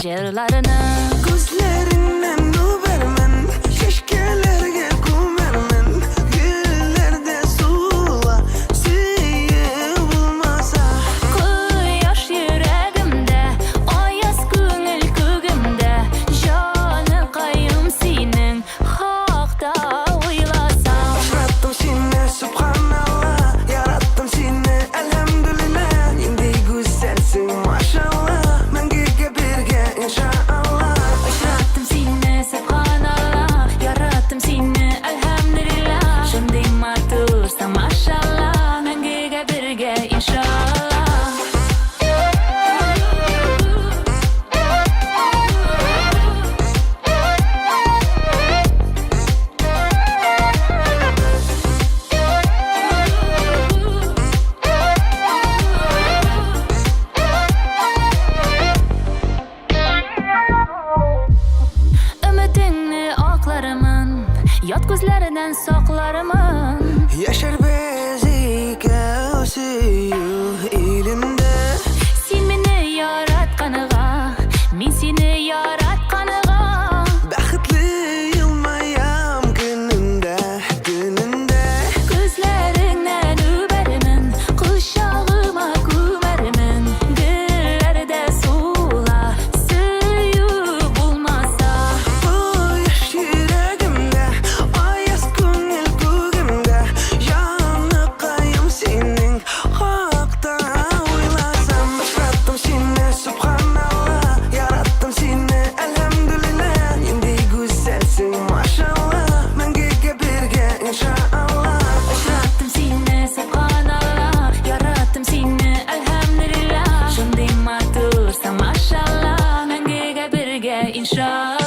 yerlarini. Gözlerinden öbermen, şeşkelerge kumermen, güllerde suva süyü bulmasa. Quyosh yuragimda, oyas ko'ngil ko'gimda, joni qayum sening haqda o'ylasam. Yarattım seni subhanallah, yarattım seni elhamdülillah. Nendey güzelsin maşallah, mengege birge inşallah. Yarattım seni subhanallah, yarattım seni elhamdülillah. Shunday matursan mashallah, menga birga inshaallah. Ümitingni oqlariman, yot ko'zlaridan soqlariman. Yaşar bezike süyü elinde. Sen meni yaratqaniga, men seni yaratqaniga. Baxtli yılmayam gününde, gününde. Ko'zlaringdan o'bariman, qushog'ima ko'mariman. Dillarda suvlar suyib bo'lmasa. Bu yaş yüreğimde, ayaz gönül kugimde. Yanı kayım senin hakta uylasam. Yarattım seni subhanallah, yarattım seni elhamdülillah. Nendey güzelsin maşallah, mengege birge inşallah. Yarattım seni subhanallah, yarattım seni elhamdülillah. Shunday matursan mashallah, menga birga inshaallah.